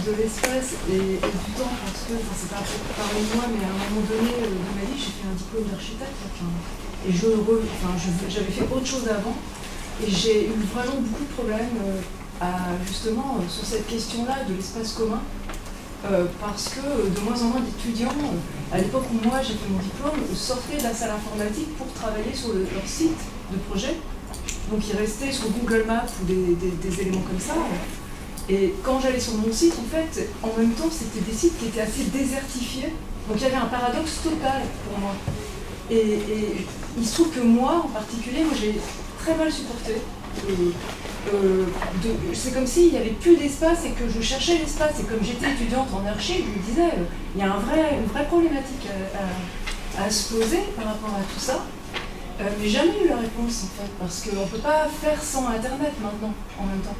de l'espace et du temps, parce que c'est pas pour parler de moi, mais à un moment donné de ma vie, j'ai fait un diplôme d'architecte, et j'avais fait autre chose avant, et j'ai eu vraiment beaucoup de problèmes justement sur cette question-là de l'espace commun, parce que de moins en moins d'étudiants, à l'époque où moi j'ai fait mon diplôme, sortaient de la salle informatique pour travailler sur leur site de projet. Donc ils restaient sur Google Maps ou des éléments comme ça. Et quand j'allais sur mon site, en fait, en même temps, c'était des sites qui étaient assez désertifiés. Donc il y avait un paradoxe total pour moi. Et il se trouve que moi, en particulier, j'ai très mal supporté. C'est comme s'il n'y avait plus d'espace et que je cherchais l'espace. Et comme j'étais étudiante en archi, je me disais, il y a une vraie problématique à se poser par rapport à tout ça. Mais jamais eu la réponse en fait, parce qu'on ne peut pas faire sans Internet maintenant, en même temps.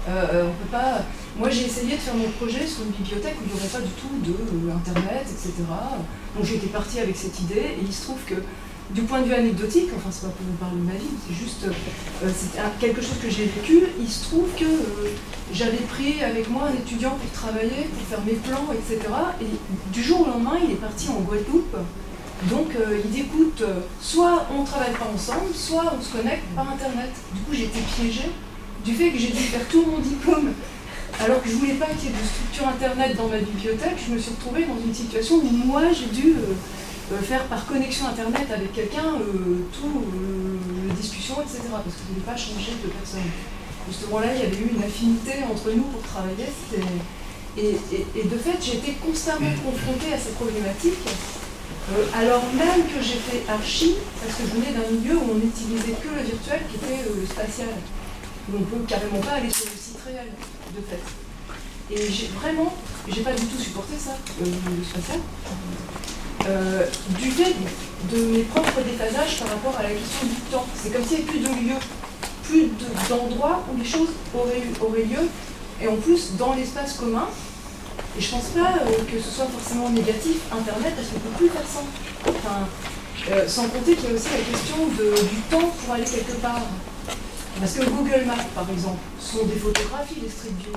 On peut pas. Moi j'ai essayé de faire mon projet sur une bibliothèque où il n'y aurait pas du tout d'Internet, etc. Donc j'étais partie avec cette idée, et il se trouve que, du point de vue anecdotique, enfin c'est pas pour vous parler de ma vie, c'est juste c'est quelque chose que j'ai vécu, il se trouve que j'avais pris avec moi un étudiant pour travailler, pour faire mes plans, etc. Et du jour au lendemain, il est parti en Guadeloupe. Donc il dit, écoute, soit on ne travaille pas ensemble, soit on se connecte par Internet. Du coup j'ai été piégée du fait que j'ai dû faire tout mon diplôme alors que je ne voulais pas qu'il y ait de structure Internet dans ma bibliothèque. Je me suis retrouvée dans une situation où moi j'ai dû faire par connexion Internet avec quelqu'un tout les discussions, etc. Parce que je ne voulais pas changer de personne. Justement là, il y avait eu une affinité entre nous pour travailler. Et de fait, j'ai été constamment confrontée à ces problématiques. Alors même que j'ai fait archi, parce que je venais d'un milieu où on n'utilisait que le virtuel qui était le spatial. On ne peut carrément pas aller sur le site réel, de fait. Et j'ai pas du tout supporté ça, le spatial, du fait de mes propres déphasages par rapport à la question du temps. C'est comme s'il n'y avait plus de lieu, plus d'endroits où les choses auraient lieu, et en plus dans l'espace commun. Et je pense pas que ce soit forcément négatif, Internet, parce qu'on ne peut plus faire sans. Sans compter qu'il y a aussi la question du temps pour aller quelque part. Parce que Google Maps, par exemple, sont des photographies, des street view.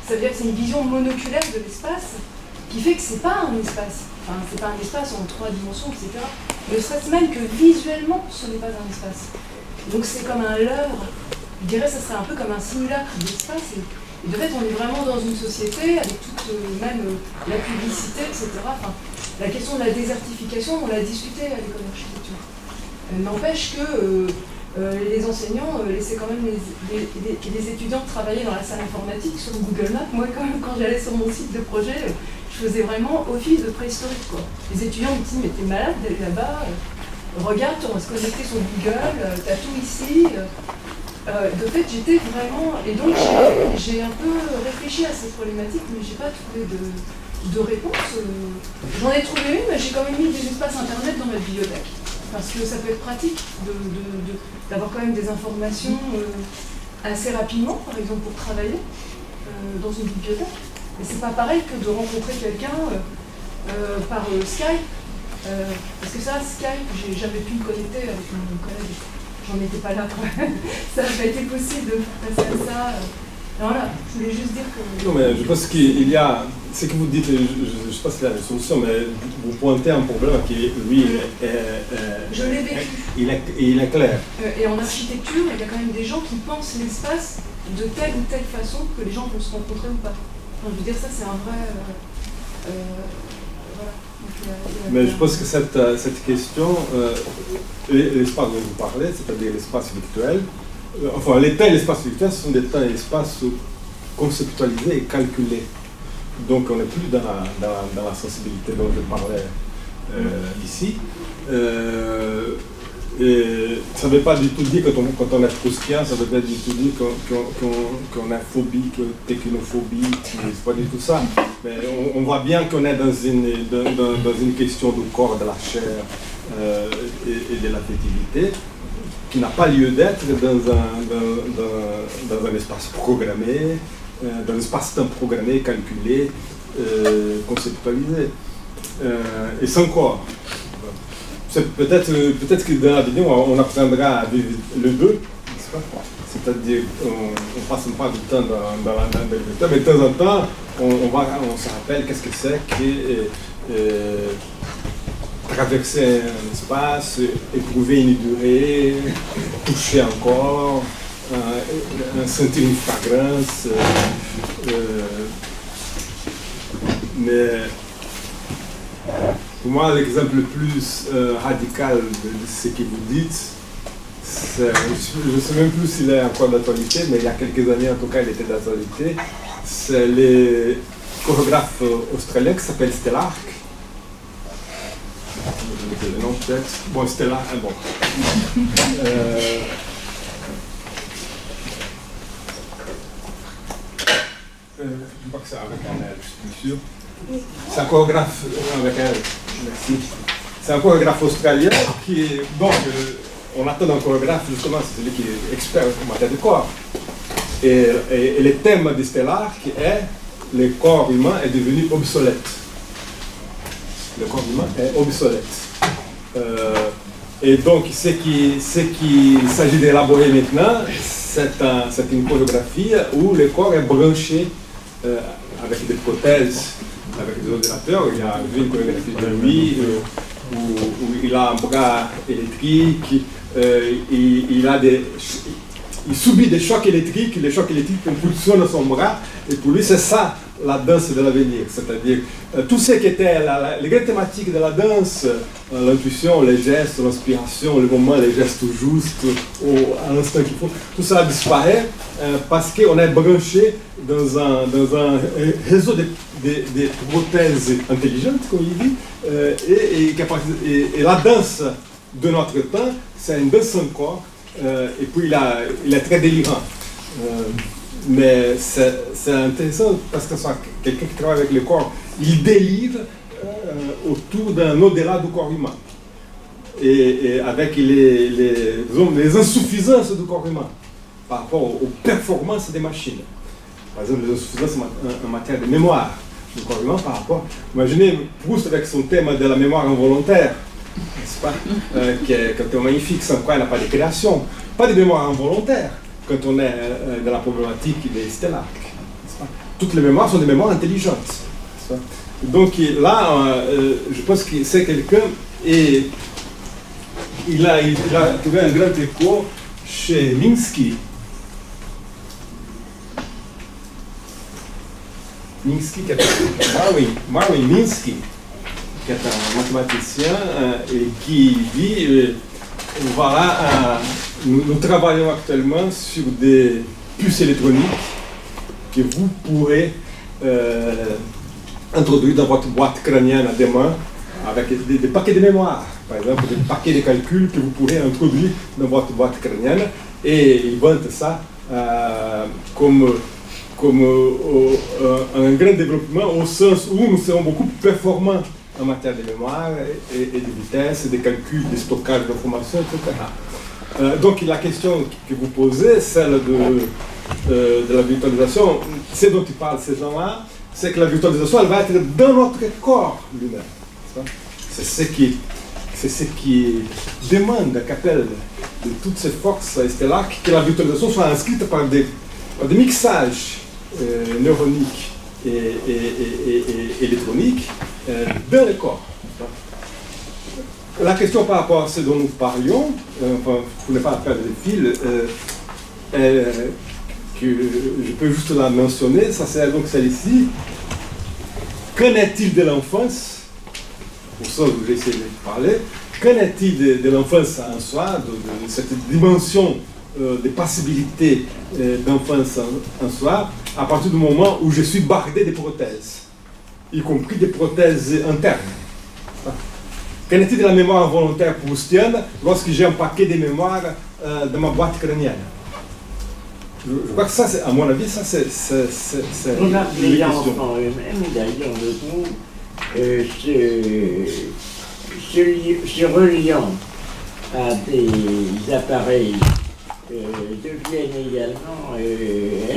Ça veut dire que c'est une vision monoculaire de l'espace qui fait que c'est pas un espace. Enfin, c'est pas un espace en 3 dimensions, etc. Ne serait-ce même que visuellement, ce n'est pas un espace. Donc c'est comme un leurre. Je dirais que ça serait un peu comme un simulacre d'espace. Et de fait, on est vraiment dans une société avec toute, même la publicité, etc. Enfin, la question de la désertification, on l'a discuté à l'école d'architecture. N'empêche que les enseignants laissaient quand même les étudiants travailler dans la salle informatique sur Google Maps. Moi, quand j'allais sur mon site de projet, je faisais vraiment office de préhistorique, quoi. Les étudiants me disaient, mais t'es malade d'aller là-bas, regarde, on va se connecter sur Google, t'as tout ici. De fait, j'étais vraiment... Et donc, j'ai un peu réfléchi à ces problématiques, mais j'ai pas trouvé de réponse. J'en ai trouvé une, mais j'ai quand même mis des espaces Internet dans ma bibliothèque. Parce que ça peut être pratique d'avoir quand même des informations assez rapidement, par exemple, pour travailler dans une bibliothèque. Mais c'est pas pareil que de rencontrer quelqu'un par Skype. Parce que ça, Skype, j'ai jamais pu me connecter avec mon collègue. J'en étais pas là quand même. Ça n'a pas été possible de passer à ça. Voilà, je voulais juste dire que... Non, mais je pense qu'il y a... Ce que vous dites, je ne sais pas si c'est la solution, mais vous pointez un problème qui, lui, je l'ai vécu. Il est clair. Et en architecture, il y a quand même des gens qui pensent l'espace de telle ou telle façon que les gens vont se rencontrer ou pas. Enfin, je veux dire, ça, c'est un vrai... voilà. Mais je pense que cette question, l'espace dont vous parlez, c'est-à-dire l'espace virtuel, enfin les temps et l'espace virtuel, ce sont des temps et espaces conceptualisés et calculés. Donc on n'est plus dans la sensibilité dont je parlais ici. Et ça ne veut pas du tout dire, quand on est proustien, ça ne veut pas du tout dire qu'on a phobie, technophobie, c'est pas du tout ça. Mais on voit bien qu'on est dans une question du corps, de la chair et de l'affectivité, qui n'a pas lieu d'être dans un espace programmé, dans un espace-temps programmé, calculé, conceptualisé. Et sans quoi peut-être que dans l'avenir, on apprendra à vivre le deux, n'est-ce pas? C'est-à-dire on passe pas du temps dans l'agriculture, mais de temps en temps, on se rappelle qu'est-ce que c'est que traverser un espace, éprouver une durée, toucher un corps, sentir une fragrance. Mais pour moi, l'exemple le plus radical de ce que vous dites, je ne sais même plus s'il est encore d'actualité, mais il y a quelques années, en tout cas, il était d'actualité. C'est le chorégraphe australien qui s'appelle Stellark. Je vais le nom peut-être. Bon, Stellark, bon. Je crois que c'est avec un L, je suis sûr. C'est un chorégraphe avec un L, merci. C'est un chorégraphe australien qui, donc, on attend d'un chorégraphe, justement, c'est celui qui est expert en matière de corps. Et le thème de Stellark est le corps humain est devenu obsolète. Le corps humain est obsolète. Et donc, ce qu'il s'agit d'élaborer maintenant, c'est une chorégraphie où le corps est branché avec des prothèses, avec des ordinateurs. Il y a une chorégraphie de lui où il a un bras électrique, il subit des chocs électriques, les chocs électriques impulsionnent son bras, et pour lui c'est ça la danse de l'avenir, c'est-à-dire tout ce qui était les grandes thématiques de la danse, l'intuition, les gestes, l'inspiration, le moment, les gestes justes, à l'instant qu'il faut, tout ça disparaît parce qu'on est branché dans un réseau de prothèses intelligentes, comme il dit, et la danse de notre temps, c'est une danse sans corps, et puis il est très délirant. Mais c'est intéressant parce que quelqu'un qui travaille avec le corps, il délire autour d'un au-delà du corps humain. Et avec les insuffisances du corps humain par rapport aux performances des machines. Par exemple, les insuffisances en matière de mémoire du corps humain par rapport... Imaginez Proust avec son thème de la mémoire involontaire, n'est-ce pas, qui est magnifique, sans quoi il n'y a pas de création. Pas de mémoire involontaire. Quand on est dans la problématique des Stellark. Toutes les mémoires sont des mémoires intelligentes. Donc là, je pense que c'est quelqu'un, et il a trouvé un grand écho chez Minsky. Minsky, qui est Marvin Minsky, qui est un mathématicien et qui dit... Voilà, nous travaillons actuellement sur des puces électroniques que vous pourrez introduire dans votre boîte crânienne à demain avec des paquets de mémoire, par exemple des paquets de calculs que vous pourrez introduire dans votre boîte crânienne, et ils vantent ça comme un grand développement au sens où nous serons beaucoup plus performants en matière de mémoire et de vitesse, de calcul, de stockage d'informations, etc. Donc la question que vous posez, celle de la virtualisation, ce dont ils parlent ces gens-là, c'est que la virtualisation, elle va être dans notre corps lui-même. C'est ce qui demande, qu'appelle de toutes ces forces stellaires, que la virtualisation soit inscrite par des mixages neuroniques et électroniques dans le corps. La question par rapport à ce dont nous parlions, pour ne pas perdre le fil, que je peux juste la mentionner, ça c'est donc celle-ci. Qu'en est-il de l'enfance? Pour ça que j'ai essayé de parler. Qu'en est-il de l'enfance en soi, de cette dimension de possibilités d'enfance en soi, à partir du moment où je suis bardé de prothèses, y compris des prothèses internes. Qu'en est-il de la mémoire involontaire proustienne lorsque j'ai un paquet de mémoire dans ma boîte crânienne? Je crois que ça, à mon avis, ça c'est les enfants eux-mêmes, d'ailleurs, se reliant à des appareils deviennent également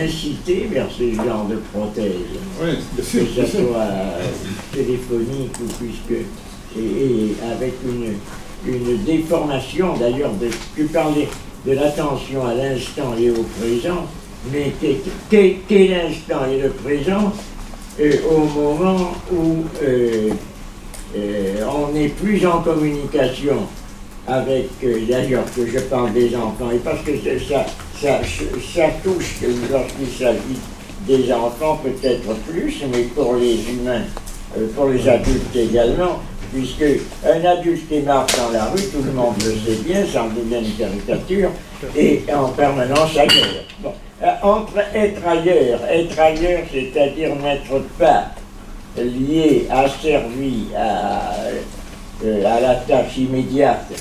incités vers ce genre de prothèses. Oui, bien sûr, que ce soit téléphonique ou et avec une déformation, d'ailleurs, tu parlais de l'attention à l'instant et au présent, mais quel instant et le présent au moment où on n'est plus en communication avec, d'ailleurs que je parle des enfants, et parce que ça touche lorsqu'il s'agit des enfants peut-être plus, mais pour les humains, pour les adultes également, puisque un adulte qui marche dans la rue, tout le monde le sait bien, ça en devient une caricature, et en permanence ailleurs. Bon. Entre être ailleurs, c'est-à-dire n'être pas lié, asservi à la tâche immédiate,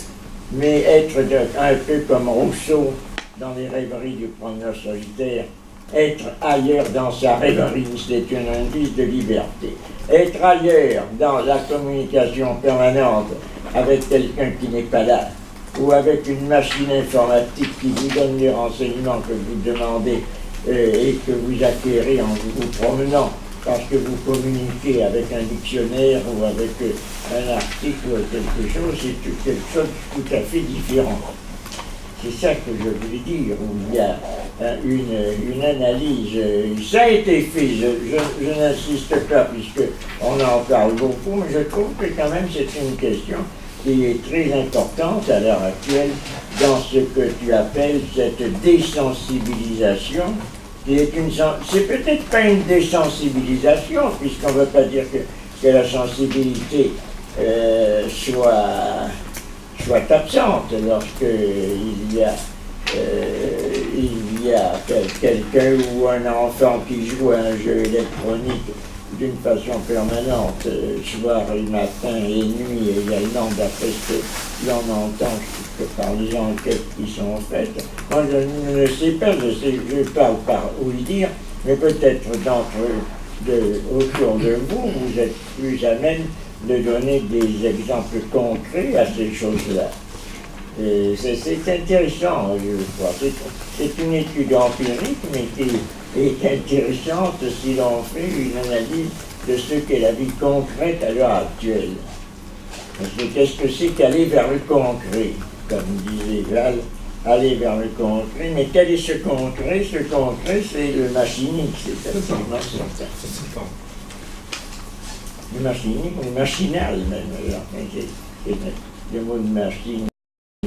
mais être un peu comme Rousseau dans les rêveries du promeneur solitaire, être ailleurs dans sa rêverie, c'est un indice de liberté. Être ailleurs dans la communication permanente avec quelqu'un qui n'est pas là, ou avec une machine informatique qui vous donne les renseignements que vous demandez et que vous acquérez en vous promenant, parce que vous communiquez avec un dictionnaire ou avec un article ou quelque chose, c'est quelque chose de tout à fait différent. C'est ça que je voulais dire, où il y a une analyse. Ça a été fait, je n'insiste pas puisqu'on en parle beaucoup, mais je trouve que quand même c'est une question qui est très importante à l'heure actuelle dans ce que tu appelles cette désensibilisation, qui est c'est peut-être pas une désensibilisation, puisqu'on ne veut pas dire que la sensibilité soit absente lorsqu'il y a quelqu'un ou un enfant qui joue à un jeu électronique d'une façon permanente, soir et matin et nuit également, d'après ce que l'on entend par les enquêtes qui sont faites. Moi, je ne sais pas, je parle par ouï dire, mais peut-être autour de vous, vous êtes plus à même de donner des exemples concrets à ces choses-là. C'est intéressant, je crois. C'est une étude empirique, mais qui est intéressante si l'on fait une analyse de ce qu'est la vie concrète à l'heure actuelle. Parce que qu'est-ce que c'est qu'aller vers le concret, comme disait Val, aller vers le concret. Mais quel est ce concret? Ce concret, c'est le machinique, c'est absolument certain. Le machinique, ou le machinal même. Le mot de machine a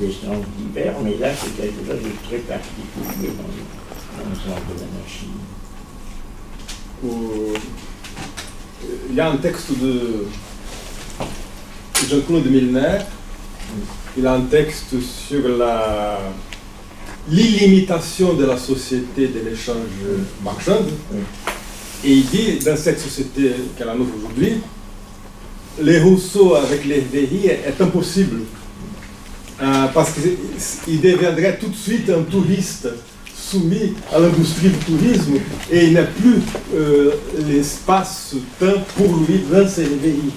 des sens divers, mais là c'est quelque chose de très particulier dans le sens de la machine. Il y a un texte de Jean-Claude Milner, il a un texte sur l'illimitation de la société de l'échange marchand. Et il dit, dans cette société qu'elle a aujourd'hui, les Rousseau avec les VI est impossible. Parce qu'il deviendrait tout de suite un touriste soumis à l'industrie du tourisme et il n'a plus l'espace-temps pour lui dans ces VI.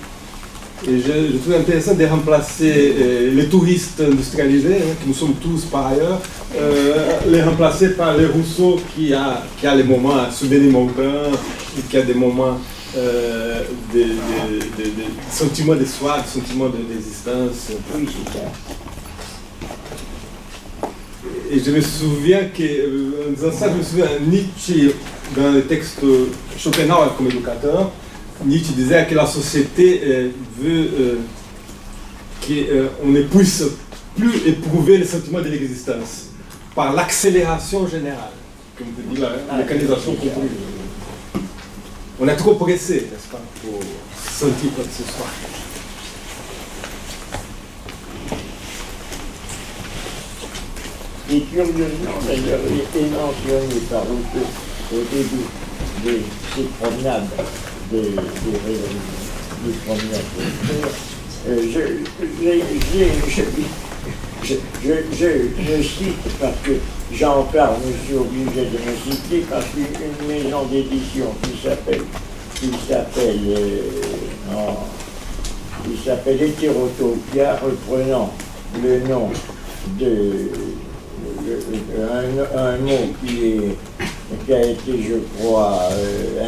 Et je trouve intéressant de remplacer les touristes industrialisés, que nous sommes tous par ailleurs, les remplacer par les Rousseau qui a les moments subir des montagnes, qui a des moments de sentiments de soi, de sentiments d'existence. Oui, c'est ça. Et je me souviens en disant ça, je me souviens Nietzsche, dans le texte Schopenhauer comme éducateur, Nietzsche disait que la société veut qu'on ne puisse plus éprouver le sentiment de l'existence par l'accélération générale, comme vous dites, la mécanisation continue. On est trop pressé, n'est-ce pas, pour sentir quoi que ce soit. Et curieusement, d'ailleurs, il était mentionné par Rousseau au début de ces promenades, des promenades. Je cite parce que j'en parle, je suis obligé de me citer, parce qu'une maison d'édition qui s'appelle Hétérotopia, reprenant le nom de un mot qui a été, je crois,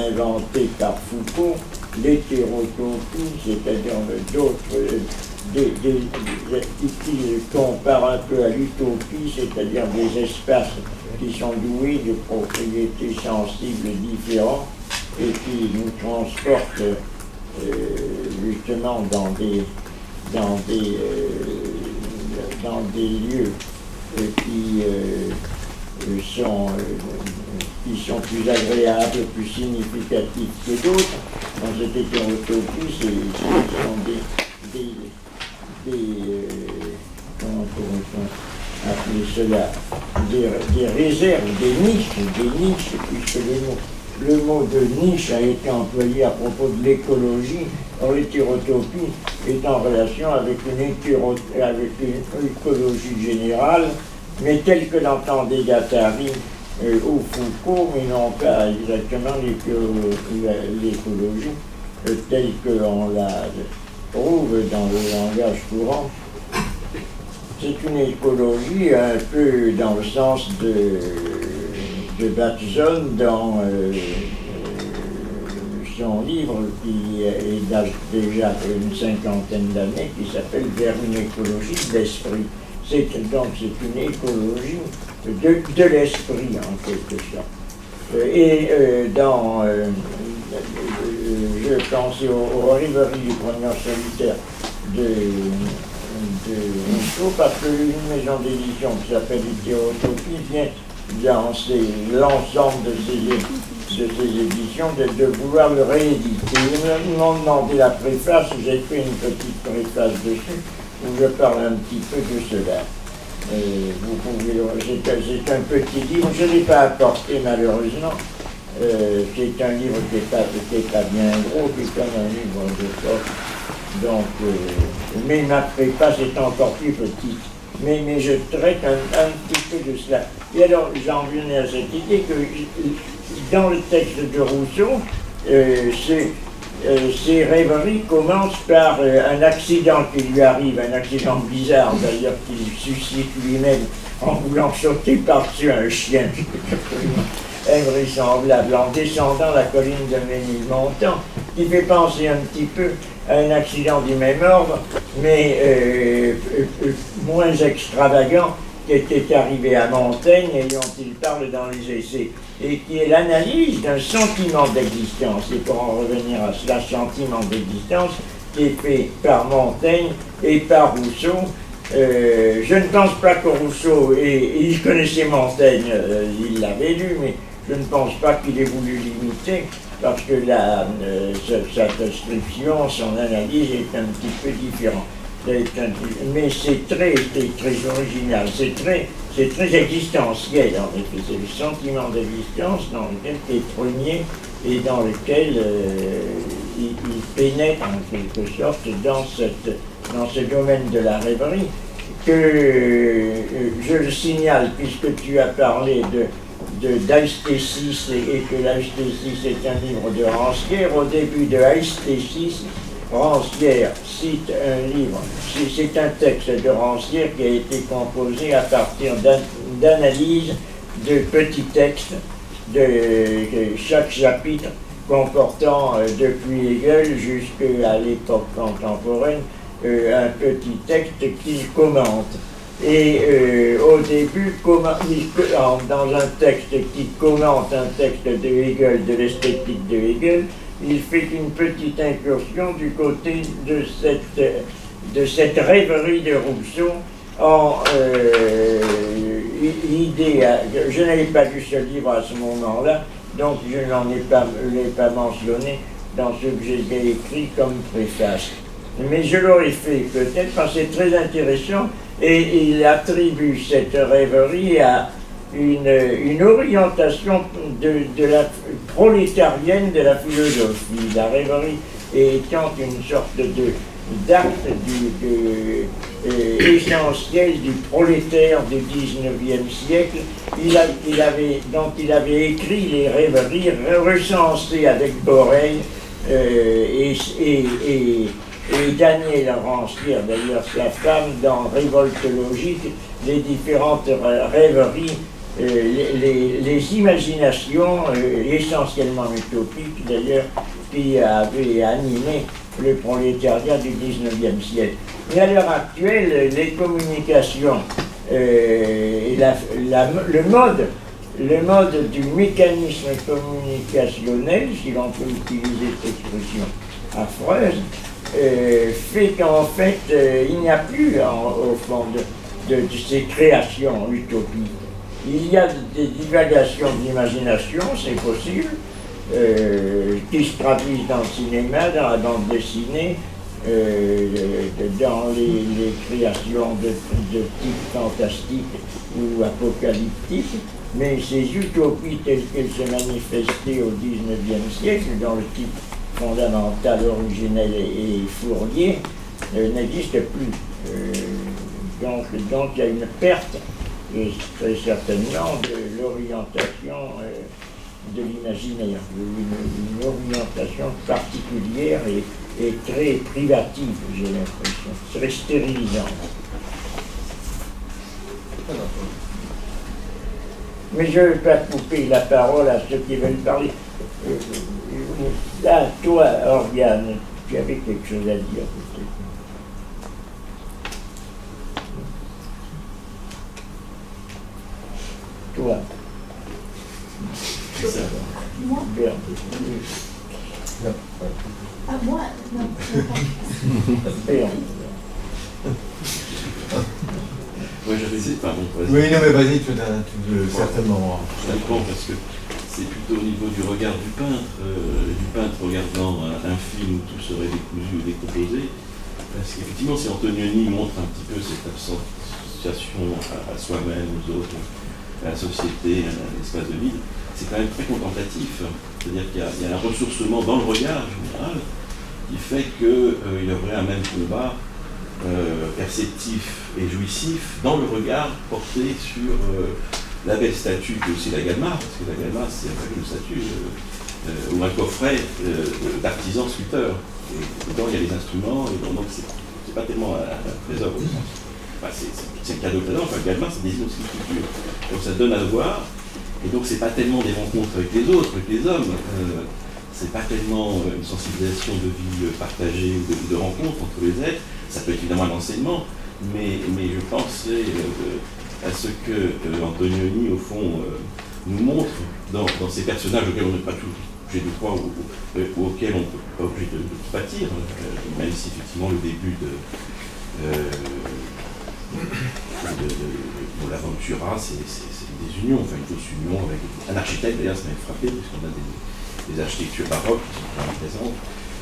inventé par Foucault, l'hétérotopie, c'est-à-dire qui comparent un peu à l'utopie, c'est-à-dire des espaces qui sont doués de propriétés sensibles différentes et qui nous transportent justement dans des lieux qui sont plus agréables, plus significatifs que d'autres. Dans cette hétérotopie, ce sont comment pourrait-on appeler cela, des réserves, des niches, puisque le mot de niche a été employé à propos de l'écologie. Or, l'hétérotopie est en relation avec une écologie générale, mais telle que l'entendait Guattari ou Foucault, mais non pas exactement l'écologie telle qu'on la trouve dans le langage courant. C'est une écologie un peu dans le sens de Batson dans son livre qui date déjà une cinquantaine d'années, qui s'appelle Vers une écologie d'esprit. Donc c'est une écologie de l'esprit en quelque sorte. Je pensais aux rêveries du promeneur solitaire de Rousseau, parce qu'une maison d'édition qui s'appelle Hétérotopie vient dans l'ensemble de ces éditions de vouloir le rééditer. Ils m'ont demandé la préface, j'ai fait une petite préface dessus, où je parle un petit peu de cela. C'est un petit livre, je ne l'ai pas apporté malheureusement. C'est un livre qui n'est pas bien gros, qui est comme un livre de poche. Donc, mais ma préface est encore plus petite. Mais je traite un petit peu de cela. Et alors, j'en venais à cette idée que dans le texte de Rousseau, ses rêveries commencent par un accident qui lui arrive, un accident bizarre d'ailleurs qu'il suscite lui-même en voulant sauter par-dessus un chien invraisemblable, en descendant la colline de Ménilmontant, qui fait penser un petit peu à un accident du même ordre, mais moins extravagant, qui était arrivé à Montaigne et dont il parle dans les essais, et qui est l'analyse d'un sentiment d'existence. Et pour en revenir à cela, sentiment d'existence, qui est fait par Montaigne et par Rousseau. Je ne pense pas que Rousseau, il connaissait Montaigne, il l'avait lu, mais je ne pense pas qu'il ait voulu l'imiter, parce que sa description, son analyse est un petit peu différente. Mais c'est très original, c'est très existentiel en effet, c'est le sentiment d'existence dans lequel il est premier et dans lequel il pénètre en quelque sorte dans ce domaine de la rêverie que je le signale puisque tu as parlé d'Aesthésis et que l'Aesthésis est un livre de Rancière. Au début de Aesthésis, Rancière cite un livre, c'est un texte de Rancière qui a été composé à partir d'analyses de petits textes de chaque chapitre comportant depuis Hegel jusqu'à l'époque contemporaine un petit texte qu'il commente. Et au début, dans un texte qui commente un texte de Hegel, de l'esthétique de Hegel, il fait une petite incursion du côté de cette rêverie de Rousseau en idée. Je n'avais pas lu ce livre à ce moment-là, donc je l'ai pas mentionné dans ce que j'ai écrit comme préface. Mais je l'aurais fait peut-être parce que c'est très intéressant et il attribue cette rêverie à une orientation de la prolétarienne de la philosophie, la rêverie étant une sorte d'acte essentiel du prolétaire du XIXe siècle, dont il avait écrit les rêveries recensées avec Borel et Daniel Rancière, d'ailleurs sa femme, dans Révolte logique, les différentes rêveries, les imaginations essentiellement utopiques d'ailleurs, qui avaient animé le prolétariat du XIXe siècle. Mais à l'heure actuelle, les communications et le mode du mécanisme communicationnel, si l'on peut utiliser cette expression affreuse, fait qu'en fait, il n'y a plus, au fond, de ces créations utopiques. Il y a des divagations d'imagination, c'est possible, qui se traduisent dans le cinéma, dans la bande dessinée, dans les créations de type fantastique ou apocalyptique, mais ces utopies telles qu'elles se manifestaient au XIXe siècle, dont le type fondamental, originel et fourrier, n'existent plus. Donc il y a une perte, très certainement, de l'orientation de l'imaginaire, une orientation particulière et très privative, j'ai l'impression, très stérilisante. Mais je ne vais pas couper la parole à ceux qui veulent parler. Là, toi, Oriane, tu avais quelque chose à dire peut-être. Toi. Moi Bernd. Ah, moi non. Bernd. Oui, j'avais dit, pardon. Oui, non, mais vas-y, tu veux certainement. Ça dépend parce que c'est plutôt au niveau du regard du peintre regardant un film où tout serait décousu ou décomposé. Parce qu'effectivement, si Antonioni montre un petit peu cette association à soi-même, aux autres, à la société, à l'espace de vide, c'est quand même très contemplatif. C'est-à-dire qu'il y a un ressourcement dans le regard en général qui fait qu'il y aurait un même combat perceptif et jouissif dans le regard porté sur la belle statue que aussi la Galma, parce que la Galma c'est une statue ou un coffret d'artisans sculpteurs. Et dedans il y a les instruments, et donc c'est pas tellement un trésor au sens. Enfin, c'est un cadeau présent, enfin Galma c'est des aussi sculptures. Donc ça donne à voir, et donc c'est pas tellement des rencontres avec les autres, avec les hommes. C'est pas tellement une sensibilisation de vie partagée ou de rencontre entre les êtres. Ça peut être évidemment un enseignement, mais je pensais à ce que Antonioni, au fond, nous montre dans ces personnages auxquels on n'est pas tous obligé de croire ou auxquels on n'est pas obligé de pâtir, même si effectivement le début de l'Aventura, c'est des unions, enfin une fausse union avec un architecte, d'ailleurs ça m'a frappé, puisqu'on a des architectures baroques qui sont quand même présentes.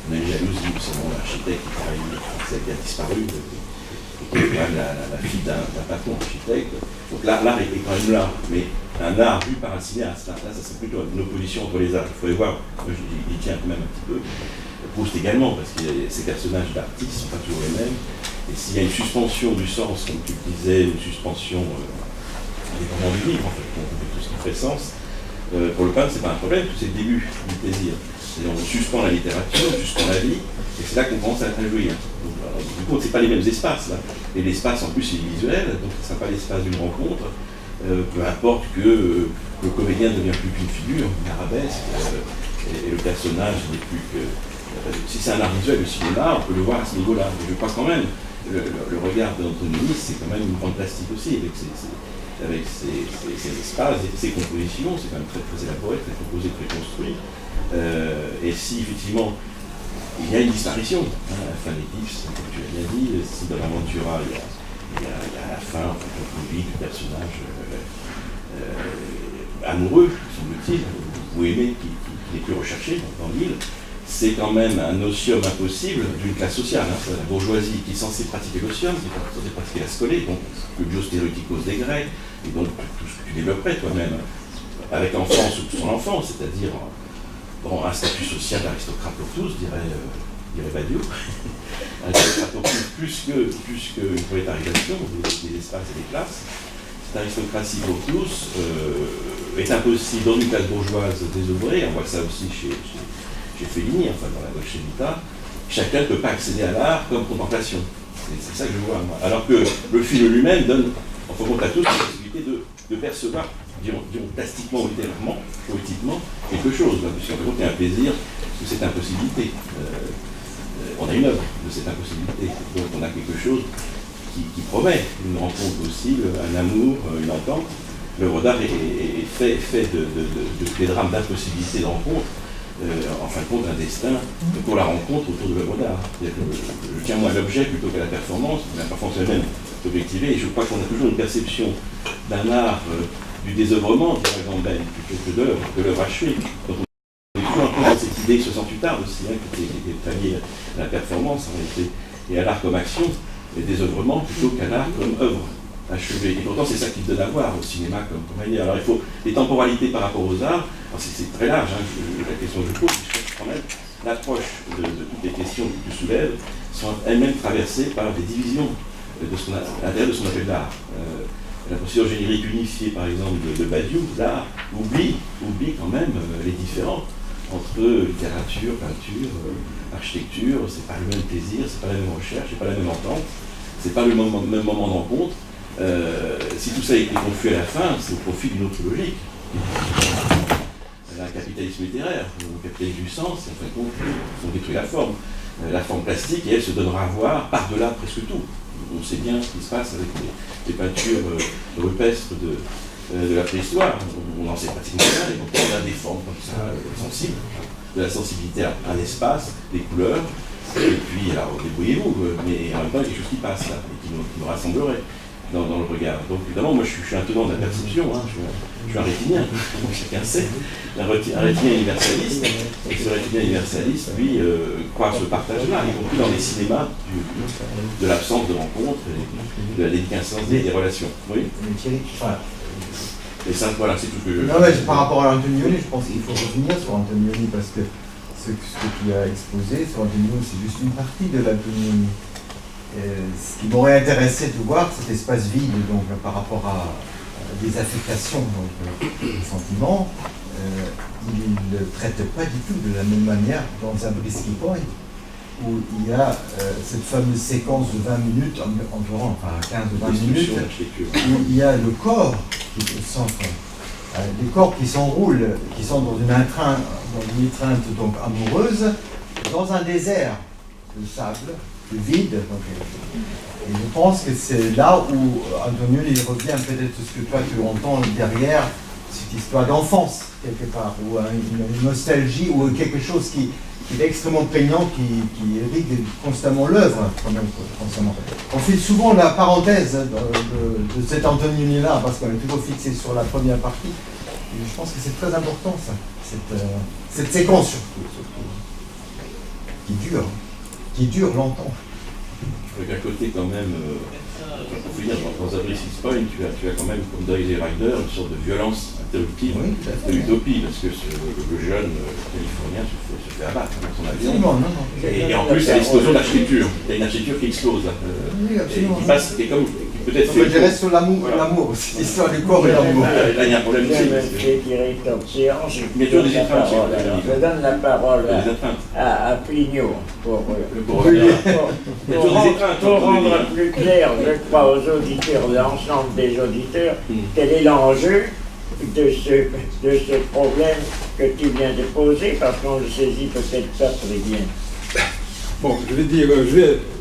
On a une jalousie, nous savons, l'architecte qui travaille, qui a disparu, qui est quand même la fille d'un patron architecte. Donc l'art est quand même là, mais un art vu par un cinéaste. Là, ça serait plutôt une opposition entre les arts. Il faut les voir, il tient quand même un petit peu. Proust également, parce que ces personnages d'artistes ne sont pas toujours les mêmes. Et s'il y a une suspension du sens, comme tu disais, une suspension indépendamment du livre, en fait, tout ce qui fait sens, pour le peintre, c'est pas un problème, c'est le début du plaisir. On suspend la littérature, on suspend la vie, et c'est là qu'on commence à jouer. Donc, du coup, c'est pas les mêmes espaces, là. Et l'espace, en plus, est visuel, donc ce ne sera pas l'espace d'une rencontre, peu importe que le comédien ne devient plus qu'une figure, une arabesque, et le personnage n'est plus que... Si c'est un art visuel, le cinéma, on peut le voir à ce niveau-là. Mais je crois quand même, le regard d'Antonioni, c'est quand même une grande plastique aussi, avec ses espaces et ses compositions, c'est quand même très, très élaboré, très composé, très construit. Et si effectivement il y a une disparition, à la fin des livres, comme tu l'as bien dit, si dans l'Aventura il y a à la fin en fait, une vie du personnage amoureux, semble-t-il, ou aimé, qui n'est plus recherché dans l'île, c'est quand même un osium impossible d'une classe sociale. La bourgeoisie qui est censée pratiquer l'osium, qui est censée pratiquer la scolée, donc le biostéréotypos des Grecs, et donc tout ce que tu développerais toi-même, avec l'enfance ou son enfance, c'est-à-dire un statut social d'aristocrate pour tous, dirait Badiou, un aristocrate pour tous, plus qu'une prolétarisation des espaces et des classes. Cette aristocratie pour tous est impossible dans une classe bourgeoise désœuvrée, on voit ça aussi chez Fellini, enfin dans la Dolce Vita. Chacun ne peut pas accéder à l'art comme contemplation. C'est ça que je vois, moi. Alors que le film lui-même donne, en compte à tous, la possibilité de percevoir, disons plastiquement ou littéralement, poétiquement, quelque chose. Puisqu'en fait, il y a un plaisir de cette impossibilité. on a une œuvre de cette impossibilité. Donc on a quelque chose qui promet une rencontre possible, un amour, une entente. L'œuvre d'art est fait de tous les drames d'impossibilité de rencontre, en fin de compte, un destin pour la rencontre autour de l'œuvre d'art. Je tiens moi à l'objet plutôt qu'à la performance. La performance elle-même est objectivée, et je crois qu'on a toujours une perception d'un art, du désœuvrement, par exemple, Ben, plutôt que de l'œuvre achevée. Donc on est toujours un peu dans cette idée 68 art aussi, qui est alliée à la performance en réalité, et à l'art comme action, et désœuvrement plutôt qu'à l'art comme œuvre achevée. Et pourtant, c'est ça qu'il donne à voir au cinéma comme ailleurs. Alors il faut des temporalités par rapport aux arts. C'est très large, la question que je pose, je pense quand même l'approche de toutes les questions que tu soulèves sont elles-mêmes traversées par des divisions à l'intérieur de ce qu'on appelle l'art. La procédure générique unifiée, par exemple, de Badiou, l'art, oublie quand même les différends entre littérature, peinture, architecture. C'est pas le même plaisir, c'est pas la même recherche, c'est pas la même entente, c'est pas le même moment de rencontre. Si tout ça a été confus à la fin, c'est au profit d'une autre logique. Un capitalisme littéraire, un capitalisme du sens, en fin de compte, on détruit la forme plastique, et elle se donnera à voir par-delà presque tout. On sait bien ce qui se passe avec les peintures rupestres de la préhistoire. On n'en sait pratiquement rien, et donc on a des formes comme ça, sensibles, de la sensibilité à l'espace, des couleurs, et puis, alors, débrouillez-vous, mais en même temps, il y a quelque chose qui passe là, et qui nous rassemblerait dans le regard. Donc, évidemment, moi, je suis un tenant de la perception, je suis un rétinien, comme chacun sait, un rétinien universaliste, et ce rétinien universaliste, lui, croit à ce partage-là, y compris dans les cinémas de l'absence de rencontre, de la déliquescence des relations. Oui. Et ça, voilà, c'est tout ce que je... Non, mais par rapport à Antonioni, je pense qu'il faut revenir sur Antonioni, parce que ce que tu as exposé sur Antonioni, c'est juste une partie de l'Antonioni. Ce qui m'aurait intéressé de voir, cet espace vide, donc, par rapport à des affectations, donc, des sentiments, il ne le traite pas du tout de la même manière dans Zabriskie Point, où il y a cette fameuse séquence de 20 minutes, environ, enfin 15 ou 20 minutes, où il y a le corps qui est au centre. Les corps qui s'enroulent, qui sont dans une étreinte donc amoureuse, dans un désert de sable, de vide. Donc, et je pense que c'est là où Antonioni revient peut-être ce que toi tu entends derrière, cette histoire d'enfance, quelque part, ou une nostalgie, ou quelque chose qui est extrêmement prégnant, qui irrigue constamment l'œuvre, constamment. On fait souvent la parenthèse de cet Antonioni-là, parce qu'on est toujours fixé sur la première partie. Et je pense que c'est très important, ça, cette séquence surtout, qui dure longtemps. Avec un côté quand même, pour finir dans Zabriskie Point, tu as quand même, comme dans Easy Rider, une sorte de violence interruptive, de l'utopie, parce que le jeune californien se fait abattre dans son avion. Et en plus, il y a l'explosion de l'architecture. Il y a une architecture qui explose. Oui, absolument. Qui est comme, qui peut-être fait. Je reste sur l'amour, c'est l'histoire du corps et l'amour. Là, il y a un problème aussi. Je donne la parole à Pignot pour rendre plus clair, je crois, aux auditeurs, l'ensemble des auditeurs, quel est l'enjeu de ce problème que tu viens de poser, parce qu'on le saisit peut-être pas très bien. Bon, je vais dire,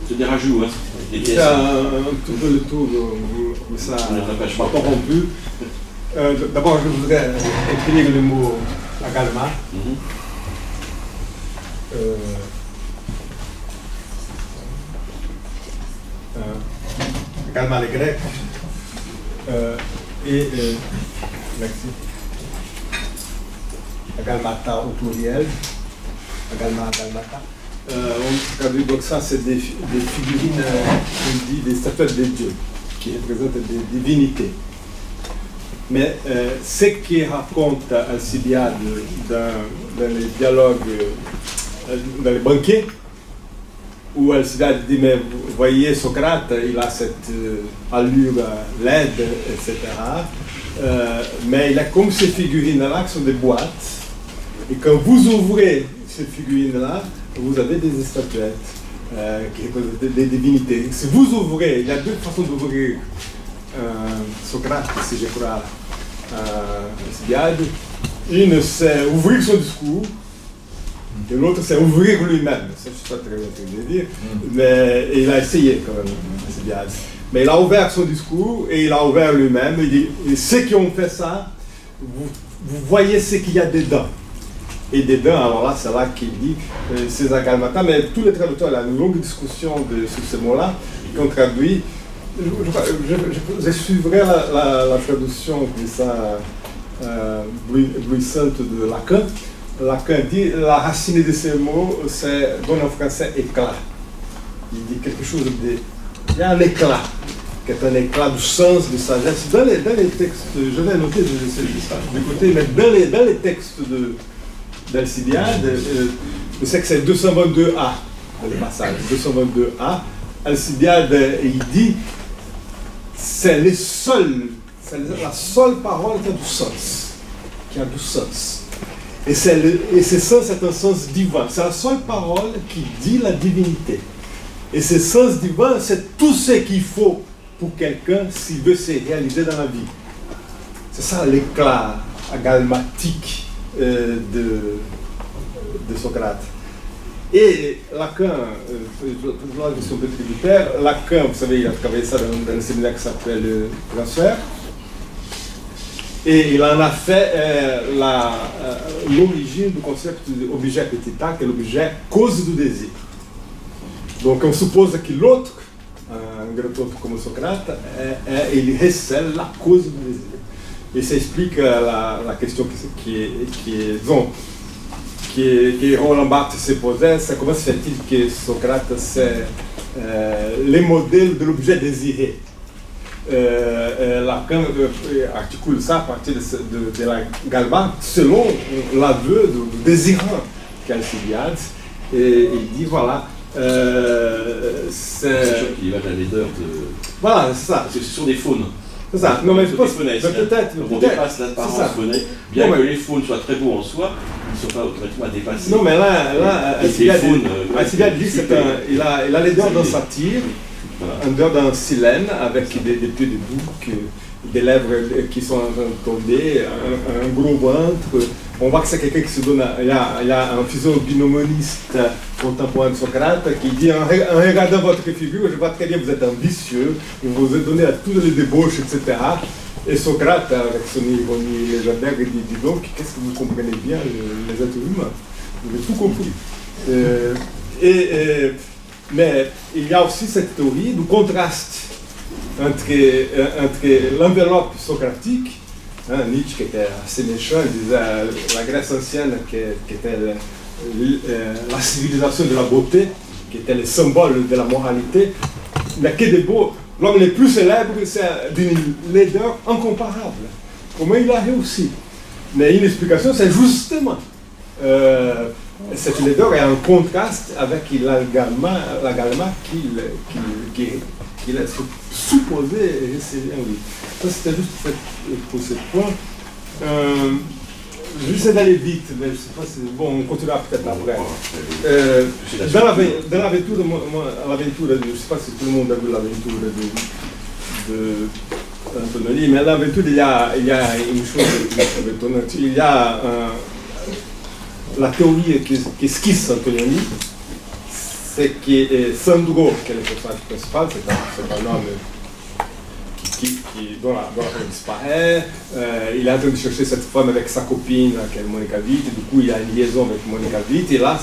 C'est des rajouts, hein. Des pièces. faire un tout peu le tour de ça, je m'entends rompu. D'abord, je voudrais écrire le mot agalma. Agalma les Grecs. Merci. Agalmata au pluriel. Agalmata. Donc ça, c'est des figurines, on dit des statuettes des dieux, qui représentent des divinités. Mais ce qui raconte Alcibiade dans les dialogues, dans les banquets, où Alcibiade dit, mais vous voyez Socrate, il a cette allure laide, etc. Mais il a comme ces figurines-là qui sont des boîtes, et quand vous ouvrez ces figurines-là, vous avez des statuettes qui représentent des divinités. Si vous ouvrez, il y a deux façons d'ouvrir Socrate, si je crois, Alcibiade. Une, c'est ouvrir son discours, Et l'autre, c'est ouvrir lui-même. Ça, je ne sais pas très bien ce que je veux dire. Mais il a essayé quand même, Alcibiade. Mais il a ouvert son discours et il a ouvert lui-même. Il dit, et ceux qui ont fait ça, vous voyez ce qu'il y a dedans. Et dedans, alors là, c'est là qu'il dit César Galmata, mais tous les traducteurs, il y a une longue discussion sur ce mot-là, qu'on traduit. Je suivrai la traduction comme ça, bruissante de Lacan. Lacan dit la racine de ces mots, c'est donne en français éclat. Il dit quelque chose de. Il y a un éclat, qui est un éclat du sens, de sagesse. Dans les textes, je vais noter de côté, mais dans les textes d'Alcibiade, je sais que c'est 222a, le passage, 222a, Alcibiade, il dit c'est la seule parole qui a du sens. Et ce sens est un sens divin. C'est la seule parole qui dit la divinité. Et ce sens divin, c'est tout ce qu'il faut pour quelqu'un s'il veut se réaliser dans la vie. C'est ça l'éclat agalmatique de Socrate. Et Lacan, là je suis un peu tributaire, Lacan, vous savez, il a travaillé ça dans un séminaire qui s'appelle le Transfert. Et il en a fait l'origine du concept d'objet petit a, qui est l'objet cause du désir. Donc on suppose que l'autre, un grand autre comme Socrate, il recèle la cause du désir. Et ça explique la question que Roland Barthes se posait, c'est comment se fait-il que Socrate c'est les modèles de l'objet désiré. Lacan articule ça à partir de la Galba selon l'aveu du désirant qu'Alcibiade, et il dit voilà c'est sûr qu'il va de la laideur de. Voilà, c'est ça. Parce que ce sont des faunes. C'est ça. Non, mais je pense peut-être. On dépasse l'apparence faunae. Bien que les faunes soient très beaux en soi, ils ne sont pas automatiquement dépassés. Non, mais là Alcibiade dit qu'il a les dents d'un satyre, un dent d'un silène avec des pieds de bouc, des lèvres qui sont tombées, un gros ventre. On voit que c'est quelqu'un qui se donne. Il y a un physiognomoniste contemporain de Socrate qui dit en regardant votre figure, je vois très bien que vous êtes un vicieux, vous vous êtes donné à toutes les débauches, etc. Et Socrate, avec son ironie légendaire, il dit dis donc, qu'est-ce que vous comprenez bien, les êtres humains? Vous avez tout compris. Mais il y a aussi cette théorie du contraste entre l'enveloppe socratique. Nietzsche, qui était assez méchant, il disait la Grèce ancienne, qui était la civilisation de la beauté, qui était le symbole de la moralité, mais que des beaux. L'homme le plus célèbre, c'est d'une laideur incomparable. Comment il a réussi? Mais une explication, c'est justement cette laideur est en contraste avec l'agalma qu'il est supposé recevoir en lui. Ça, c'était juste pour ce point. J'essaie d'aller vite, mais je ne sais pas si. Bon, on continuera peut-être après. Dans l'aventure, je ne sais pas si tout le monde a vu l'aventure d'Antonelli, mais dans l'aventure, il y a une chose étonnante. Il y a la théorie qui esquisse Antonelli. C'est que Sandro, qui est le personnage principal, c'est un homme dont la femme disparaît. Il est en train de chercher cette femme avec sa copine, qui est Monica Vitti. Du coup, il y a une liaison avec Monica Vitti. Et là,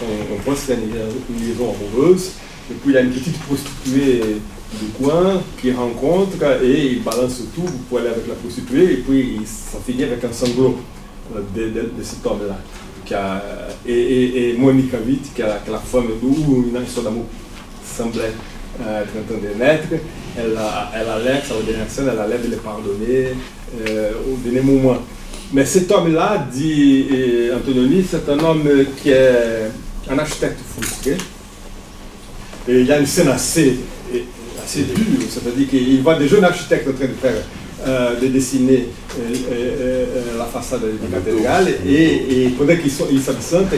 on pense qu'il y a une liaison amoureuse. Et puis, il y a une petite prostituée du coin qu'il rencontre et il balance tout pour aller avec la prostituée. Et puis, ça finit avec un sanglot de cet homme-là. Et Monica Vitti, qui est la femme d'où une histoire d'amour semblait être en train de naître, elle a l'air, ça va dernière scène, elle a l'air de les pardonner au dernier moment. Mais cet homme-là, dit Antonelli, c'est un homme qui est un architecte frustré. Et il y a une scène assez dure, c'est-à-dire qu'il voit des jeunes architectes en train de faire de dessiner la façade de la cathédrale et pendant qu'ils s'absentent,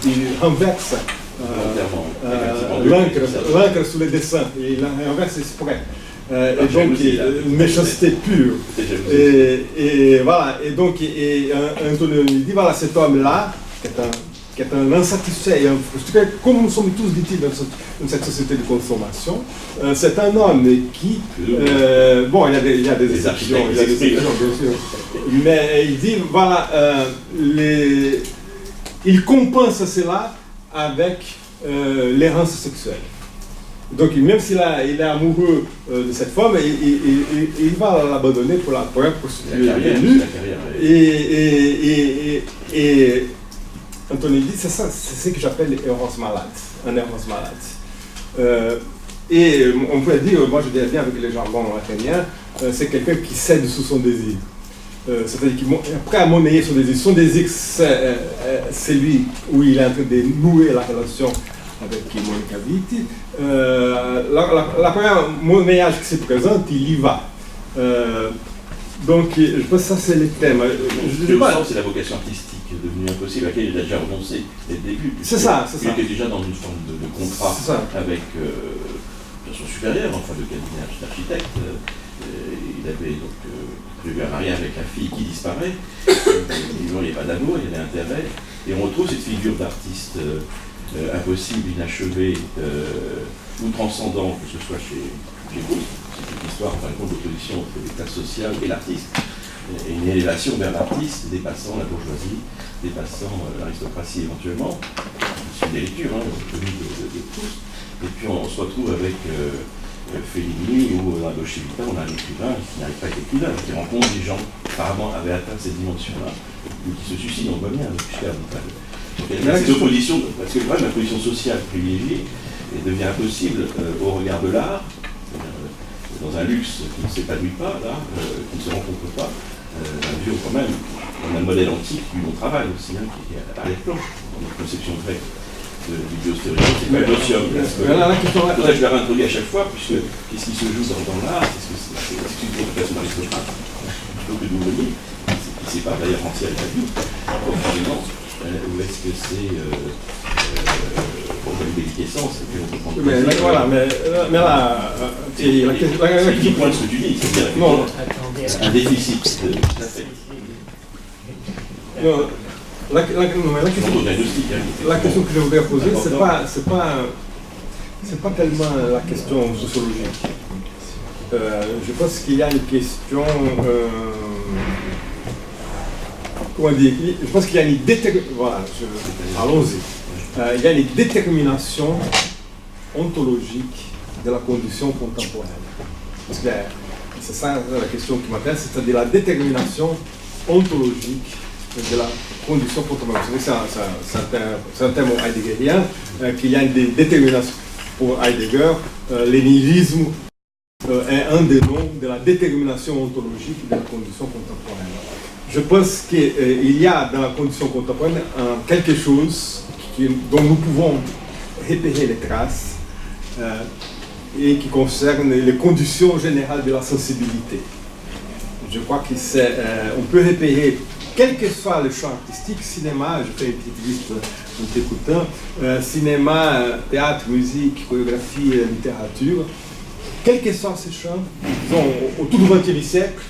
ils renversent l'encre sur les dessins, et il renverse exprès. Et donc, une méchanceté pure. Et voilà, et donc Antonelli dit voilà, cet homme-là, qui est un qui est un insatisfait et un frustré, comme nous sommes tous victimes dans cette société de consommation. C'est un homme qui, bon, il y a des exceptions, bien sûr, mais il dit, voilà, il compense cela avec l'errance sexuelle. Donc même s'il est amoureux de cette femme, il va l'abandonner pour la prostituée. Et Anthony dit, c'est ça, c'est ce que j'appelle l'errance malade, un errance malade. Et on peut dire, moi je dirais bien avec les jargons athéniens, c'est quelqu'un qui cède sous son désir. C'est-à-dire qu'il est prêt à monnayer son désir. Son désir, c'est lui où il est en train de nouer la relation avec Monica Vitti. La première monnayage qui se présente, il y va. Donc, je pense que ça, c'est les thèmes. Le sens, c'est la vocation artistique devenue impossible, à laquelle il a déjà renoncé dès le début. C'est ça, c'est ça. Il était déjà dans une forme de contrat avec son supérieur, enfin le cabinet d'architecte. Il avait donc prévu un mariage avec la fille qui disparaît. Il n'y avait pas d'amour, il y avait intérêt. Et on retrouve cette figure d'artiste impossible, inachevé, ou transcendant, que ce soit chez Proust. C'est une histoire, en fin de compte, d'opposition entre les classes sociales et l'artiste. Et une élévation vers l'artiste, dépassant la bourgeoisie, dépassant l'aristocratie éventuellement. C'est des lectures, connues de Proust. Et puis on se retrouve avec Fellini ou Indochevita, on a un écrivain qui n'arrive pas à être écrivain, qui rencontre des gens qui apparemment avaient atteint cette dimension-là, ou qui se suicident, on voit bien, donc il y a cette opposition, parce que la position sociale privilégiée devient impossible au regard de l'art, dans un luxe qui ne s'épanouit pas, là, qui ne se rencontre pas. Quand même, on a le modèle antique du non-travail aussi, qui est à l'arrière-plan, dans notre conception grecque du biostéréo, c'est pas l'osium. C'est pour ça que je l'ai réintroduit à chaque fois, puisque qu'est-ce qui se joue dans l'art? Est-ce que c'est une préoccupation d'aristocrate plutôt que d'ouvrier, qui sépare d'ailleurs entière et la vie, profondément, ou est-ce que c'est une déliquescence? Mais voilà, mais là, c'est qui pointe ce que tu dis, c'est-à-dire un déficit d'affect. La question que je voudrais poser, c'est pas tellement la question sociologique. Je pense qu'il y a une question, comment dire, je pense qu'il y a une détermination, voilà, allons-y. Il y a une détermination ontologique de la condition contemporaine. Parce que c'est ça la question qui m'intéresse, c'est-à-dire la détermination ontologique de la condition contemporaine. Vous savez, c'est un terme heideggerien, qu'il y a une détermination pour Heidegger. Le nihilisme est un des noms de la détermination ontologique de la condition contemporaine. Je pense qu'il y a dans la condition contemporaine quelque chose dont nous pouvons repérer les traces et qui concerne les conditions générales de la sensibilité. Je crois qu'on peut repérer, quel que soit le champ artistique, cinéma, je fais une petite liste en t'écoutant, cinéma, théâtre, musique, chorégraphie, littérature, quel que soit ces champs, disons, autour du XXe siècle,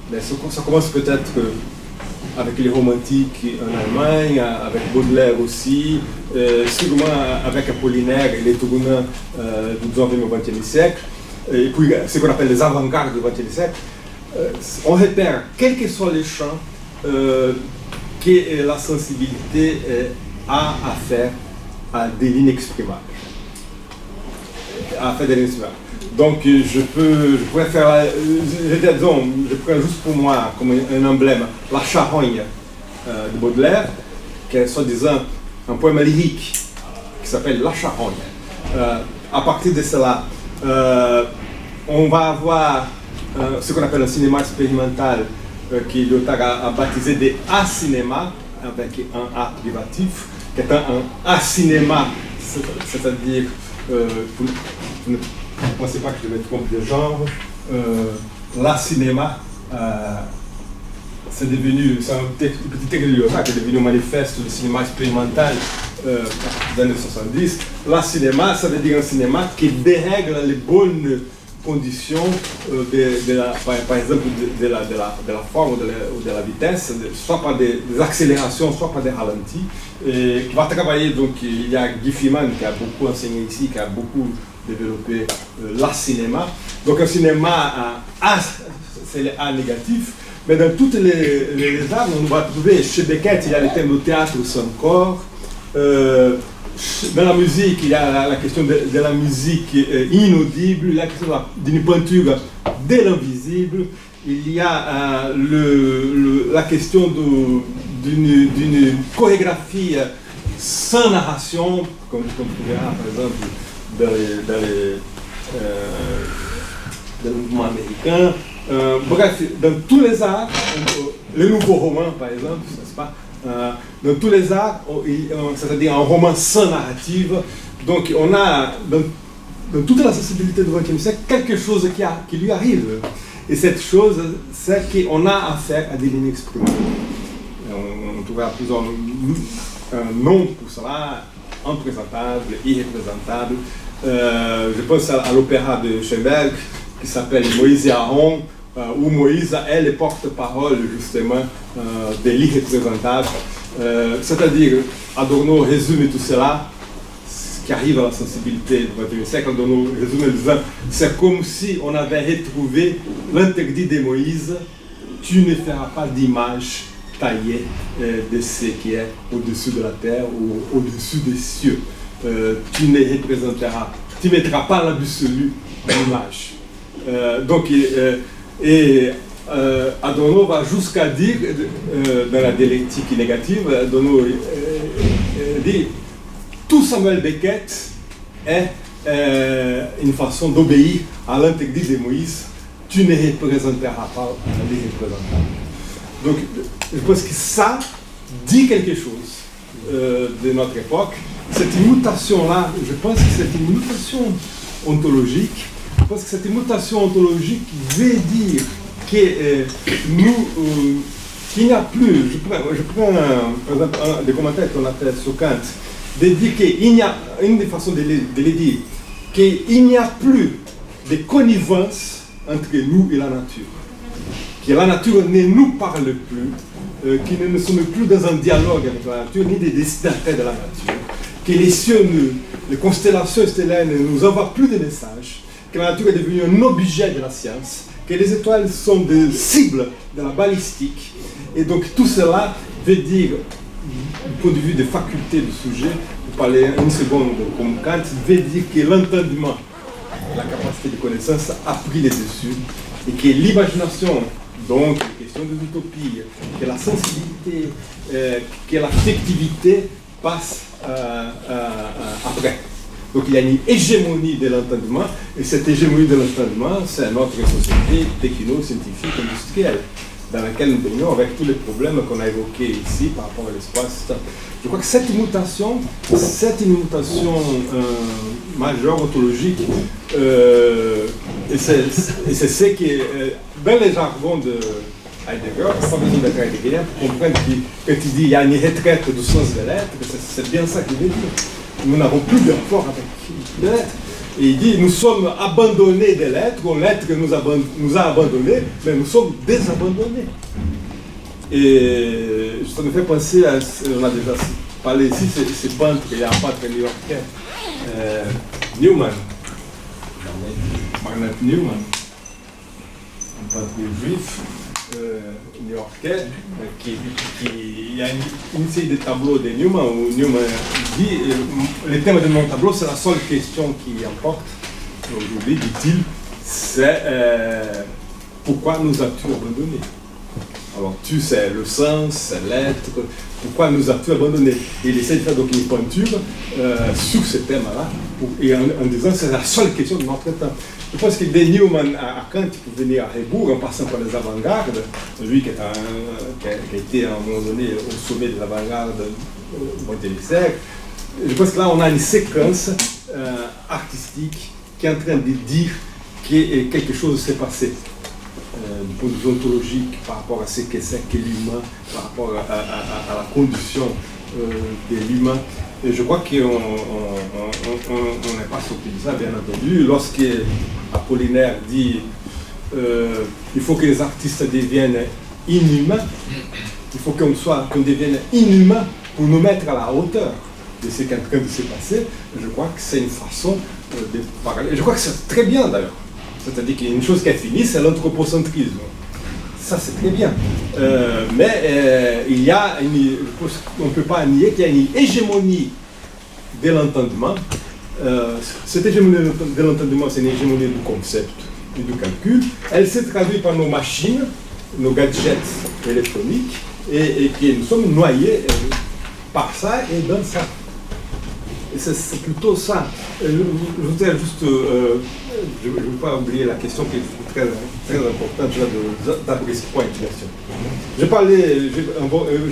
ben, ça commence peut-être avec les romantiques en Allemagne, avec Baudelaire aussi, sûrement avec Apollinaire et les Tourunins du 19e au XXe siècle, et puis ce qu'on appelle les avant-gardes du XXe siècle. On repère, quels que soient les champs, que la sensibilité a affaire à de l'inexprimable. Donc je pourrais faire, je prends juste pour moi comme un emblème la charogne de Baudelaire, qui est soi-disant un poème lyrique qui s'appelle La charogne. À partir de cela, on va avoir ce qu'on appelle un cinéma expérimental que Lyotard a baptisé de A-cinéma, avec un A privatif, qui est un A-cinéma, c'est-à-dire, vous ne pensez pas que je vais me tromper de genre, l'A-cinéma, c'est devenu, c'est un petit texte de Lyotard qui est devenu un manifeste du cinéma expérimental des années 70. La cinéma, ça veut dire un cinéma qui dérègle les bonnes conditions par exemple de la forme ou de la vitesse, soit par des accélérations, soit par des ralentis, et qui va travailler. Donc il y a Guy Fiman qui a beaucoup enseigné ici, qui a beaucoup développé l'art cinéma. Donc un cinéma c'est les A négatifs, mais dans toutes les arts, on va trouver, chez Beckett, il y a le thème du théâtre sans corps. Dans la musique, il y a la question de la musique inaudible, la question d'une peinture de l'invisible, il y a la question d'une chorégraphie sans narration, comme on verra par exemple dans le mouvement américain. Bref, dans tous les arts, le nouveau roman par exemple, n'est-ce pas? Dans tous les arts, c'est-à-dire un roman sans narrative, donc on a dans toute la sensibilité du XXe siècle quelque chose qui lui arrive. Et cette chose, c'est qu'on a affaire à des lignes exprimées. On trouvera plusieurs noms pour cela, imprésentable, irreprésentable. Je pense à l'opéra de Schoenberg qui s'appelle Moïse et Aaron, où Moïse est le porte-parole justement de l'irreprésentable. C'est-à-dire, Adorno résume tout cela, ce qui arrive à la sensibilité du XXe siècle. Adorno résume en disant, c'est comme si on avait retrouvé l'interdit de Moïse, tu ne feras pas d'image taillée de ce qui est au-dessus de la terre ou au-dessus des cieux. Tu ne représenteras, tu ne mettras pas l'absolu l'image. Adorno va jusqu'à dire, dans la dialectique négative, Adorno dit tout Samuel Beckett est une façon d'obéir à l'interdit de Moïse, tu ne représenteras pas l'irreprésentable. Donc je pense que ça dit quelque chose de notre époque. Cette mutation-là, je pense que c'est une mutation ontologique. Je pense que cette mutation ontologique veut dire qu'il n'y a plus, je prends par exemple des commentaires qu'on a fait sur Kant, de dire qu'il y a une des façons de le dire, qu'il n'y a plus de connivence entre nous et la nature, que la nature ne nous parle plus, que nous ne sommes plus dans un dialogue avec la nature, ni des destinataires de la nature, que les cieux, les constellations stellaires ne nous envoient plus de messages, que la nature est devenue un objet de la science, que les étoiles sont des cibles de la balistique. Et donc tout cela veut dire, du point de vue des facultés du sujet, pour parler une seconde comme Kant, veut dire que l'entendement, la capacité de connaissance a pris les dessus, et que l'imagination, donc les questions de l'utopie, que la sensibilité, que l'affectivité passe après. Donc il y a une hégémonie de l'entendement, et cette hégémonie de l'entendement, c'est notre société techno-scientifique industrielle, dans laquelle nous baignons avec tous les problèmes qu'on a évoqués ici par rapport à l'espace. Je crois que cette mutation, c'est une mutation majeure, ontologique, et c'est ce qui est dans les jargons de Heidegger, pas besoin d'être heideggérien pour comprendre que quand il dit qu'il y a une retraite du sens de l'être, c'est bien ça qu'il veut dire. Nous n'avons plus de rapport avec l'être. Et il dit, nous sommes abandonnés de l'être, ou l'être nous a abandonnés, mais nous sommes désabandonnés. Et ça me fait penser à, on a déjà parlé ici, ce peintre, il y a un peintre new-yorkais, Newman, Barnett Newman, un peintre juif, new-yorkais, il y a une série de tableaux de Newman où Newman dit le thème de mon tableau, c'est la seule question qui importe aujourd'hui, dit-il, c'est pourquoi nous as-tu abandonnés? Alors tu, c'est le sens, c'est l'être, pourquoi nous as-tu abandonnés? Et il essaie de faire donc une peinture sur ce thème-là, et en disant c'est la seule question de notre temps. Je pense que de Newman à Kant, il peut venir à rebours en passant par les avant-gardes, lui qui a été à un moment donné au sommet de l'avant-garde au XXe siècle. Je pense que là on a une séquence artistique qui est en train de dire que quelque chose s'est passé du point de vue ontologique par rapport à ce que c'est que l'humain, par rapport à la condition de l'humain. Et je crois qu'on n'est pas surpris de ça, bien entendu. Lorsqu'Apollinaire dit il faut que les artistes deviennent inhumains, il faut qu'on devienne inhumain pour nous mettre à la hauteur de ce qui est en train de se passer, je crois que c'est une façon de parler. Je crois que c'est très bien d'ailleurs. C'est-à-dire qu'il y a une chose qui est finie, c'est l'anthropocentrisme. Ça, c'est très bien. Mais il y a on ne peut pas nier qu'il y a une hégémonie de l'entendement. Cette hégémonie de l'entendement, c'est une hégémonie du concept et du calcul. Elle s'est traduite par nos machines, nos gadgets électroniques, et que nous sommes noyés par ça et dans ça. Et c'est plutôt ça. Je voudrais juste, je ne veux pas oublier la question qui est très, très importante d'Abrisk Point. J'ai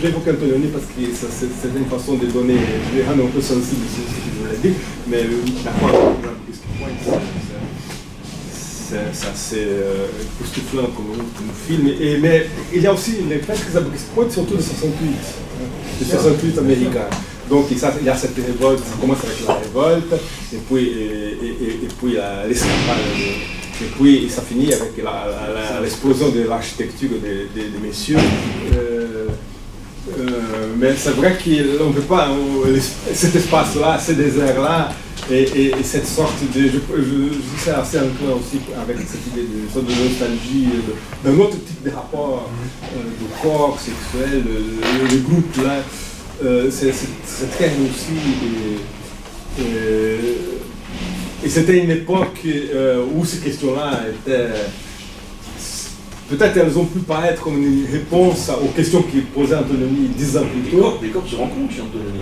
évoqué Antonioni parce que c'est une façon de donner, je vais rendre un peu sensible ce que je voulais dire, mais d'accord avec Abrisk Point, c'est assez époustouflant comme film. Mais il y a aussi les presque Abrisk Point, surtout de 68 américains. Donc il y a cette révolte, ça commence avec la révolte, et puis l'escapade, et puis ça finit avec l'explosion de l'architecture des messieurs. Mais c'est vrai qu'on ne peut pas, cet espace-là, ce désert-là, et cette sorte de... Je suis assez enclin aussi avec cette idée de sorte de nostalgie, d'un autre type de rapport de corps sexuel, le groupe là. C'est très aussi, et c'était une époque où ces questions-là étaient, peut-être elles ont pu paraître comme une réponse aux questions qui posaient Antonioni 10 ans plus tôt. Les corps se rencontrent chez Antonioni.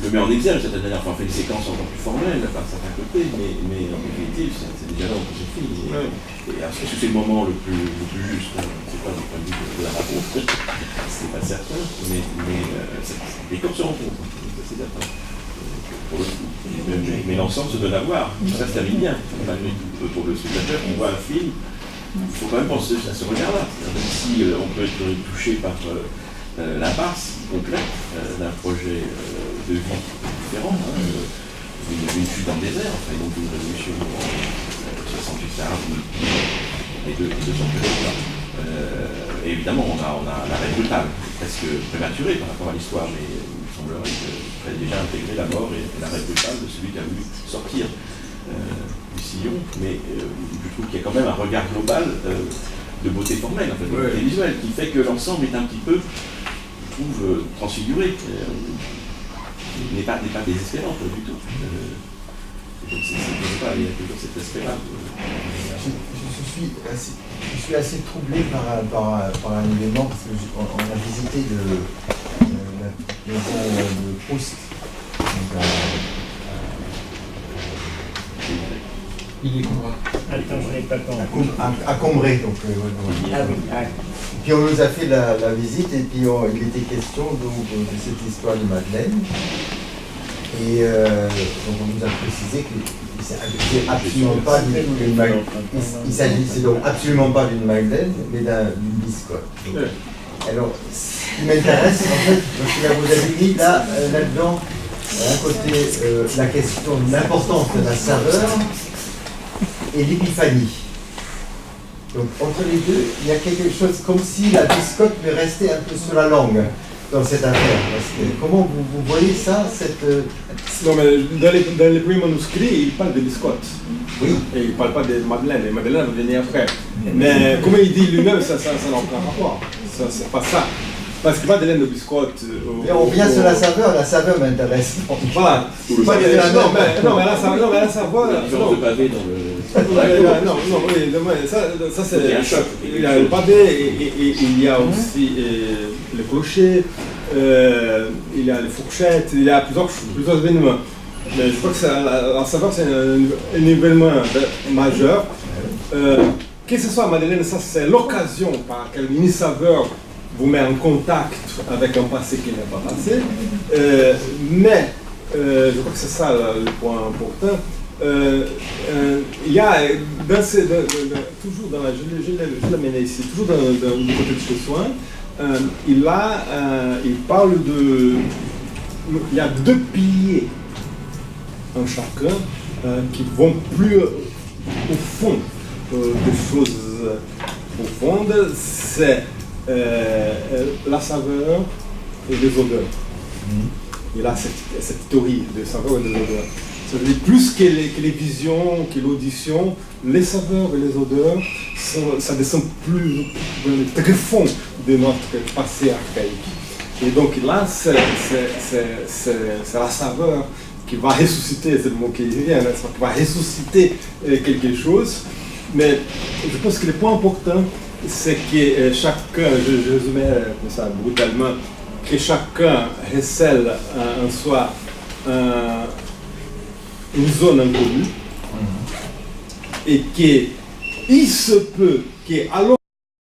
Le met en exergue de certaine manière, enfin, on fait une séquence encore plus formelle par certains côtés, mais en définitive, c'est déjà là où c'est fini. Et est-ce que c'est le moment le plus juste? C'est pas du point de vue de la réponse, c'est pas certain, mais les corps se rencontrent, c'est certain. Mais l'ensemble se donne à voir, ça se termine bien, malgré tout. Pour le spectateur, on voit un film, il faut quand même penser à ce regard-là. Même si on peut être touché par l'impasse complète d'un projet de vie différent, une chute dans le désert, enfin, donc une révolution en 68 tard, et 200 plus. Évidemment, on a l'arrêt brutal, presque prématuré par rapport à l'histoire, mais il semblerait qu'il fallait déjà intégrer la mort et l'arrêt brutal de celui qui a voulu sortir du sillon. Mais je trouve qu'il y a quand même un regard global de beauté formelle, en fait, de beauté visuelle, qui fait que l'ensemble est un petit peu, je trouve, transfiguré. N'est pas désespérant du tout. Donc il y a toujours cet espérance. Je suis assez troublé par un événement parce qu'on a visité la maison de Proust. Il est Combray. Attends, je n'ai pas compris. À Combray, donc. Puis on nous a fait la visite et puis il était question donc, de cette histoire de Madeleine. Et donc on nous a précisé que c'est absolument pas d'une Madeleine. Il s'agissait donc absolument pas d'une Madeleine, mais d'une biscotte. Donc, alors, ce qui m'intéresse, en fait, parce que là, vous avez dit là-dedans, d'un côté, la question de l'importance de la saveur et l'épiphanie. Donc, entre les deux, il y a quelque chose comme si la biscotte me restait un peu sur la langue dans cette affaire. Parce que, comment vous voyez ça, Non, mais dans les premiers manuscrits, il parle de biscotte. Oui. Et il ne parle pas de Madeleine. Et Madeleine va venir après. Mais comme il dit lui-même, ça n'a aucun rapport. Ça, c'est pas ça. Parce que Madeleine de biscotte. On revient sur la saveur m'intéresse. Voilà. Pas de la norme. Non, mais la saveur. La différence de pavé dans le. Ça c'est. Il y a un choc. Il y a le pavé et il y a aussi le clocher, il y a les fourchettes, il y a plusieurs événements. Mais je crois que la saveur c'est un événement majeur. Que ce soit à Madeleine, ça c'est l'occasion par laquelle une saveur vous met en contact avec un passé qui n'est pas passé. Mais je crois que c'est ça le point important. il y a toujours dans la, je l'amène ici, toujours dans le côté de Chossoin, il parle de, il y a deux piliers en chacun qui vont plus au fond des choses profondes, c'est la saveur et les odeurs. Il a cette théorie de saveur et des odeurs. Ça veut dire plus que les visions, que l'audition, les saveurs et les odeurs, ça descend plus très fond de notre passé archaïque. Et donc là, c'est la saveur qui va ressusciter, c'est le mot qui vient, qui va ressusciter quelque chose. Mais je pense que le point important, c'est que chacun, je résumais comme ça brutalement, que chacun recèle en soi une zone inconnue et qu'il se peut qu'à